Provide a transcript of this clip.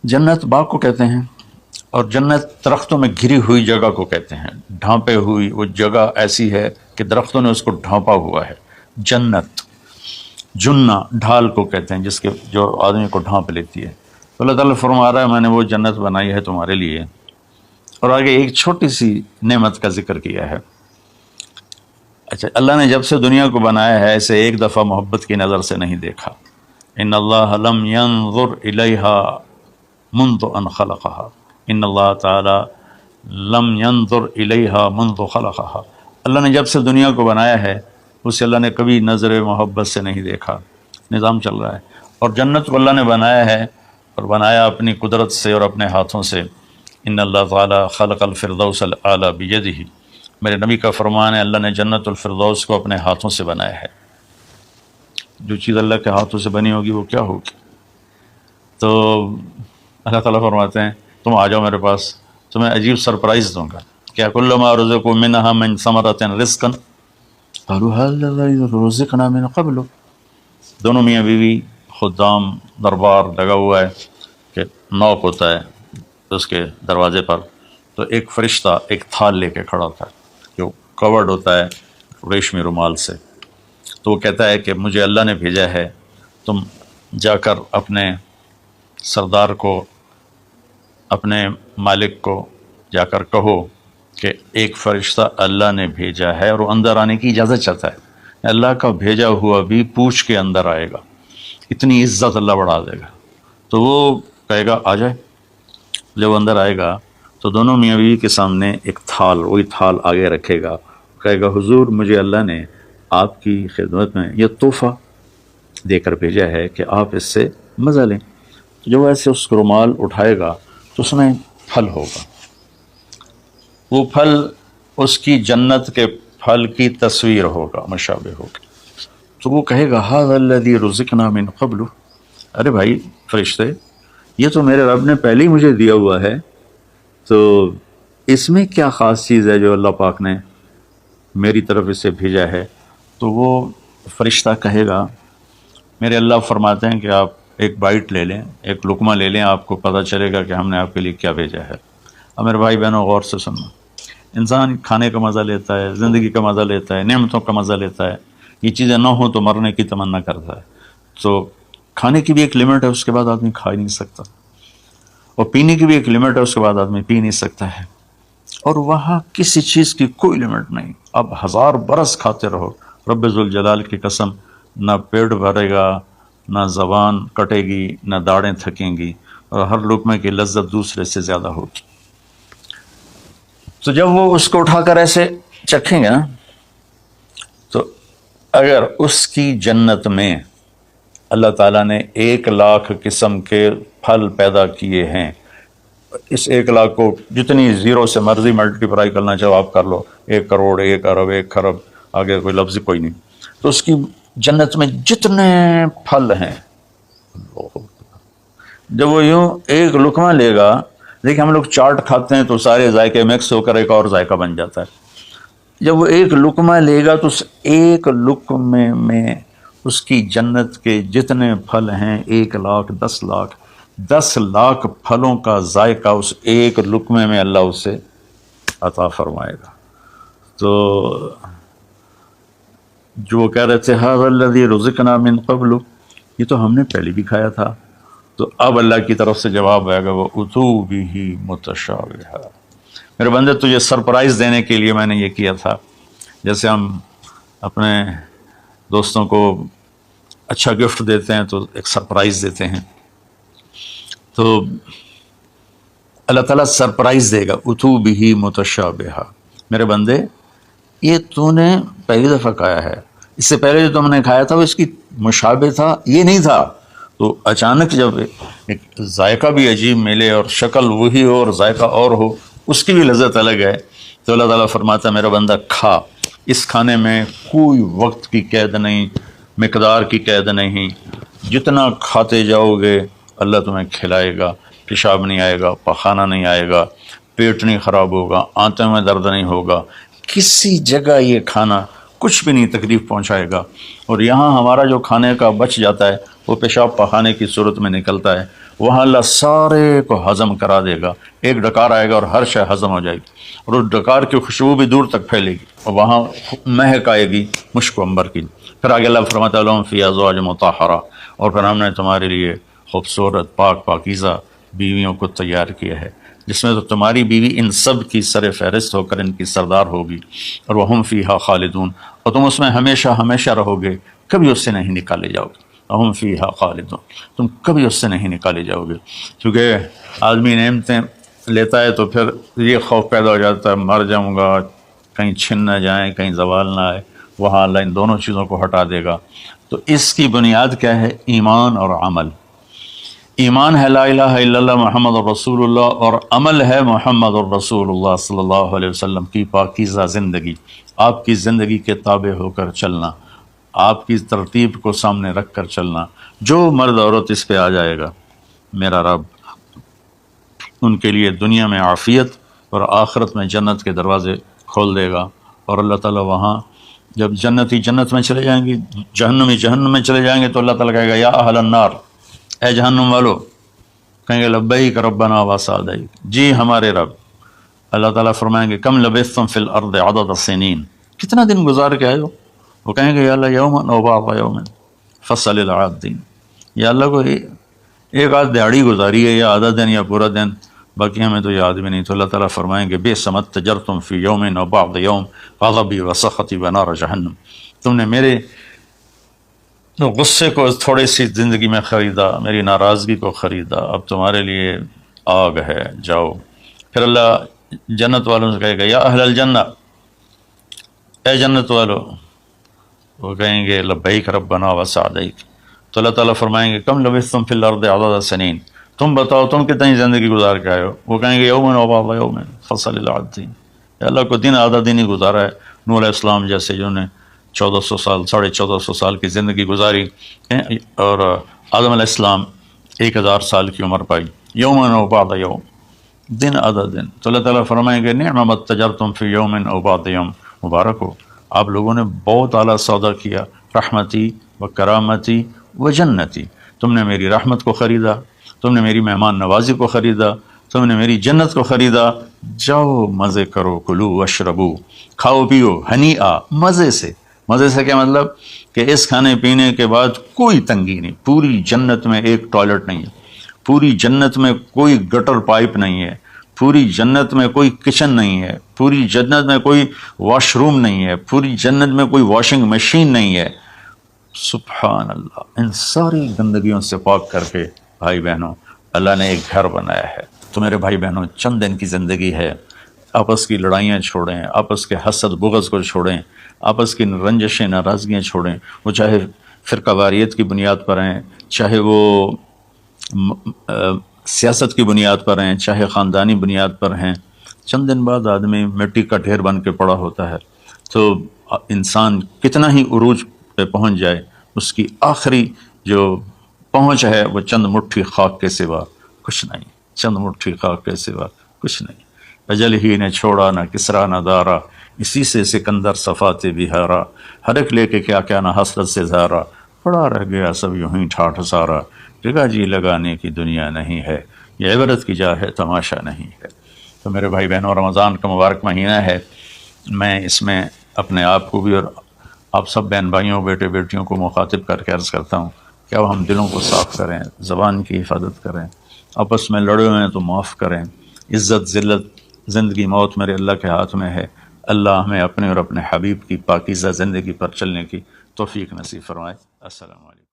جنت باغ کو کہتے ہیں، اور جنت درختوں میں گھری ہوئی جگہ کو کہتے ہیں، ڈھانپے ہوئی وہ جگہ ایسی ہے کہ درختوں نے اس کو ڈھانپا ہوا ہے۔ جنت جنہ ڈھال کو کہتے ہیں، جس کے جو آدمی کو ڈھانپ لیتی ہے۔ تو اللہ تعالیٰ فرما رہا ہے میں نے وہ جنت بنائی ہے تمہارے لیے، اور آگے ایک چھوٹی سی نعمت کا ذکر کیا ہے۔ اچھا، اللہ نے جب سے دنیا کو بنایا ہے اسے ایک دفعہ محبت کی نظر سے نہیں دیکھا۔ ان اللہ لم ينظر الیہا منذ ان خلقها، ان اللہ تعالی لم ينظر الیہا منذ خلقها، اللہ نے جب سے دنیا کو بنایا ہے اسے اللہ نے کبھی نظر محبت سے نہیں دیکھا۔ نظام چل رہا ہے، اور جنت کو اللہ نے بنایا ہے، اور بنایا اپنی قدرت سے اور اپنے ہاتھوں سے۔ ان اللہ تعالی خلق الفردوس الاعلی بیدہ، میرے نبی کا فرمان ہے اللہ نے جنت الفردوس کو اپنے ہاتھوں سے بنایا ہے۔ جو چیز اللہ کے ہاتھوں سے بنی ہوگی وہ کیا ہوگی؟ تو اللہ تعالیٰ فرماتے ہیں تم آ جاؤ میرے پاس، تمہیں عجیب سرپرائز دوں گا۔ کیا کلما رزقوا منہا من ثمرۃ رزقا قالوا هذا الذی رزقنا من قبل، دونوں میاں بیوی خدام دربار لگا ہوا ہے کہ نوک ہوتا ہے اس کے دروازے پر، تو ایک فرشتہ ایک تھال لے کے کھڑا ہوتا ہے جو کورڈ ہوتا ہے ریشمی رومال سے، تو وہ کہتا ہے کہ مجھے اللہ نے بھیجا ہے، تم جا کر اپنے سردار کو، اپنے مالک کو جا کر کہو کہ ایک فرشتہ اللہ نے بھیجا ہے، اور وہ اندر آنے کی اجازت چاہتا ہے۔ اللہ کا بھیجا ہوا بھی پوچھ کے اندر آئے گا، اتنی عزت اللہ بڑھا دے گا۔ تو وہ کہے گا آ جائے، جب اندر آئے گا تو دونوں میاں بیوی کے سامنے ایک تھال، وہی تھال آگے رکھے گا، کہے گا حضور مجھے اللہ نے آپ کی خدمت میں یہ تحفہ دے کر بھیجا ہے کہ آپ اس سے مزہ لیں۔ جب وہ ایسے اس رومال اٹھائے گا تو اس میں پھل ہوگا، وہ پھل اس کی جنت کے پھل کی تصویر ہوگا، مشابہ ہوگا۔ تو وہ کہے گا ھذا الذی رزقنا من قبل، ارے بھائی فرشتے یہ تو میرے رب نے پہلے ہی مجھے دیا ہوا ہے، تو اس میں کیا خاص چیز ہے جو اللہ پاک نے میری طرف اسے بھیجا ہے؟ تو وہ فرشتہ کہے گا میرے اللہ فرماتے ہیں کہ آپ ایک بائٹ لے لیں، ایک لقمہ لے لیں، آپ کو پتہ چلے گا کہ ہم نے آپ کے لیے کیا بھیجا ہے۔ اب میرے بھائی بہنوں غور سے سننا، انسان کھانے کا مزہ لیتا ہے، زندگی کا مزہ لیتا ہے، نعمتوں کا مزہ لیتا ہے، یہ چیزیں نہ ہوں تو مرنے کی تمنا کرتا ہے۔ تو کھانے کی بھی ایک لمٹ ہے، اس کے بعد آدمی کھا ہی نہیں سکتا، اور پینے کی بھی ایک لمٹ ہے، اس کے بعد آدمی پی نہیں سکتا ہے، اور وہاں کسی چیز کی کوئی لمٹ نہیں۔ اب 1000 برس کھاتے رہو، رب ذوالجلال کی قسم نہ پیٹ بھرے گا، نہ زبان کٹے گی، نہ داڑیں تھکیں گی، اور ہر لقمے کی لذت دوسرے سے زیادہ ہوگی۔ تو جب وہ اس کو اٹھا کر ایسے چکھیں گے نا، تو اگر اس کی جنت میں اللہ تعالیٰ نے 1,00,000 قسم کے پھل پیدا کیے ہیں، اس 1,00,000 کو جتنی زیرو سے مرضی ملٹیپلائی کرنا چاہو آپ کر لو، 1 کروڑ، 1 ارب، 1 خرب، آگے کوئی لفظ کوئی نہیں، تو اس کی جنت میں جتنے پھل ہیں، جب وہ یوں ایک لقمہ لے گا، دیکھیں ہم لوگ چاٹ کھاتے ہیں تو سارے ذائقے مکس ہو کر ایک اور ذائقہ بن جاتا ہے، جب وہ ایک لقمہ لے گا تو اس ایک لقمے میں اس کی جنت کے جتنے پھل ہیں 1,00,000، 10,00,000، 10,00,000 پھلوں کا ذائقہ اس ایک لقمے میں اللہ اسے عطا فرمائے گا۔ تو جو وہ کہہ رہے تھے ھذا الذی رزقنا من قبل، یہ تو ہم نے پہلے بھی کھایا تھا، تو اب اللہ کی طرف سے جواب آئے گا وہ اتوا بہ متشابہا، میرے بندے تجھے سرپرائز دینے کے لیے میں نے یہ کیا تھا۔ جیسے ہم اپنے دوستوں کو اچھا گفٹ دیتے ہیں تو ایک سرپرائز دیتے ہیں، تو اللہ تعالیٰ سرپرائز دے گا اتوا بہ متشابہا، میرے بندے یہ تو نے پہلی دفعہ کھایا ہے، اس سے پہلے جو تم نے کھایا تھا وہ اس کی مشابہ تھا، یہ نہیں تھا۔ تو اچانک جب ایک ذائقہ بھی عجیب ملے اور شکل وہی ہو اور ذائقہ اور ہو، اس کی بھی لذت الگ ہے، تو اللہ تعالیٰ فرماتا ہے میرا بندہ کھا، اس کھانے میں کوئی وقت کی قید نہیں، مقدار کی قید نہیں، جتنا کھاتے جاؤ گے اللہ تمہیں کھلائے گا، پیشاب نہیں آئے گا، پخانہ نہیں آئے گا، پیٹ نہیں خراب ہوگا، آنتوں میں درد نہیں ہوگا، کسی جگہ یہ کھانا کچھ بھی نہیں تکلیف پہنچائے گا۔ اور یہاں ہمارا جو کھانے کا بچ جاتا ہے وہ پیشاب پخانے کی صورت میں نکلتا ہے، وہاں اللہ سارے کو ہضم کرا دے گا، ایک ڈکار آئے گا اور ہر شے ہضم ہو جائے گی، اور اس ڈکار کی خوشبو بھی دور تک پھیلے گی، اور وہاں مہک آئے گی مشک و عنبر کی۔ پھر آگے اللہ فرماتا ہے لہم فی ازواج مطہرہ، اور پھر ہم نے تمہارے لیے خوبصورت پاک پاکیزہ بیویوں کو تیار کیا ہے، جس میں تو تمہاری بیوی ان سب کی سر فہرست ہو کر ان کی سردار ہوگی، اور وہم فیہا خالدون، اور تم اس میں ہمیشہ ہمیشہ رہو گے، کبھی اس سے نہیں نکالے جاؤ گے، وہم فیہا خالدون، تم کبھی اس سے نہیں نکالے جاؤ گے۔ کیونکہ آدمی نعمتیں لیتا ہے تو پھر یہ خوف پیدا ہو جاتا ہے مر جاؤں گا، کہیں چھن نہ جائیں، کہیں زوال نہ آئے، وہاں اللہ ان دونوں چیزوں کو ہٹا دے گا۔ تو اس کی بنیاد کیا ہے؟ ایمان اور عمل۔ ایمان ہے لا الہ الا اللہ محمد الرسول اللہ، اور عمل ہے محمد الرسول اللہ صلی اللہ علیہ وسلم کی پاکیزہ زندگی، آپ کی زندگی کے تابع ہو کر چلنا، آپ کی ترتیب کو سامنے رکھ کر چلنا۔ جو مرد عورت اس پہ آ جائے گا، میرا رب ان کے لیے دنیا میں عافیت اور آخرت میں جنت کے دروازے کھول دے گا، اور اللہ تعالیٰ وہاں جب جنتی جنت میں چلے جائیں گے، جہنمی جہنم میں چلے جائیں گے، تو اللہ تعالیٰ کہے گا یا اہل النار، اے جہنم والو، کہیں گے لبیک ربنا وسعدیک، جی ہمارے رب۔ اللہ تعالیٰ فرمائیں گے کم لبثتم فی الارض عدد السنین، کتنا دن گزار کے آئے ہو؟ وہ کہیں گے یا اللہ یوما او بعض یوم فصل العادین، یا اللہ کو ایک آدھ دیہڑی گزاری ہے، یا آدھا دن یا پورا دن، باقی ہمیں تو یاد بھی نہیں۔ تو اللہ تعالیٰ فرمائیں گے بئس ما اتجرتم فی یوم او بعض یوم غضبی وسخطی ونار جہنم، تم نے میرے غصے کو تھوڑی سی زندگی میں خریدا، میری ناراضگی کو خریدا، اب تمہارے لیے آگ ہے، جاؤ۔ پھر اللہ جنت والوں سے کہے گا یا اہل الجنہ، اے جنت والو، وہ کہیں گے لبیک ربنا وسعدیک، تو اللہ تعالیٰ فرمائیں گے کم لبثتم فی الارض عدد السنین، تم بتاؤ تم کتنی زندگی گزار کے آئے ہو؟ وہ کہیں گے یومن او بعض یوم فصل العادین، اللہ کو دن آدھا دن ہی گزارا ہے۔ نوح علیہ السلام جیسے جنہوں نے 1400 سال 1450 سال کی زندگی گزاری، اور آدم علیہ السلام 1000 سال کی عمر پائی، یومن او بعض یوم، دن آدھا دن۔ تو اللہ تعالیٰ فرمائیں گے نعم ما اتجرتم فی یومن او بعض یوم، مبارک ہو، آپ لوگوں نے بہت اعلیٰ سودا کیا، رحمتی و کرامتی و جنتی، تم نے میری رحمت کو خریدا، تم نے میری مہمان نوازی کو خریدا، تم نے میری جنت کو خریدا، جاؤ مزے کرو، کلو واشربو، کھاؤ پیو، ہنیئا، مزے سے۔ مزے سے کیا مطلب؟ کہ اس کھانے پینے کے بعد کوئی تنگی نہیں، پوری جنت میں ایک ٹوائلٹ نہیں ہے، پوری جنت میں کوئی گٹر پائپ نہیں ہے، پوری جنت میں کوئی کچن نہیں ہے، پوری جنت میں کوئی واش روم نہیں ہے، پوری جنت میں کوئی واشنگ مشین نہیں ہے۔ سبحان اللہ، ان ساری گندگیوں سے پاک کر کے بھائی بہنوں اللہ نے ایک گھر بنایا ہے۔ تو میرے بھائی بہنوں چند دن کی زندگی ہے، آپس کی لڑائیاں چھوڑیں، آپس کے حسد بغض کو چھوڑیں، آپس کی رنجشیں ناراضگیاں چھوڑیں، وہ چاہے فرقہ واریت کی بنیاد پر ہیں، چاہے وہ سیاست کی بنیاد پر ہیں، چاہے خاندانی بنیاد پر ہیں۔ چند دن بعد آدمی مٹی کا ڈھیر بن کے پڑا ہوتا ہے، تو انسان کتنا ہی عروج پہ پہنچ جائے، اس کی آخری جو پہنچ ہے وہ چند مٹھی خاک کے سوا کچھ نہیں، چند مٹھی خاک کے سوا کچھ نہیں۔ اجل ہی نے چھوڑا نہ کسرا نہ دارا، اسی سے سکندر صفات بہارا، ہر ایک لے کے کیا کیا نہ حسرت سے زارا، پڑا رہ گیا سب یوں ہی ٹھاٹھ سارا، جگہ جی لگانے کی دنیا نہیں ہے، یہ عبرت کی جا ہے تماشا نہیں ہے۔ تو میرے بھائی بہنوں رمضان کا مبارک مہینہ ہے، میں اس میں اپنے آپ کو بھی اور آپ سب بہن بھائیوں بیٹے بیٹیوں کو مخاطب کر کے عرض کرتا ہوں کہ اب ہم دلوں کو صاف کریں، زبان کی حفاظت کریں، آپس میں لڑے ہوئے ہیں تو معاف کریں، عزت ذلت زندگی موت میرے اللہ کے ہاتھ میں ہے، اللہ ہمیں اپنے اور اپنے حبیب کی پاکیزہ زندگی پر چلنے کی توفیق نصیب فرمائے۔ السلام علیکم۔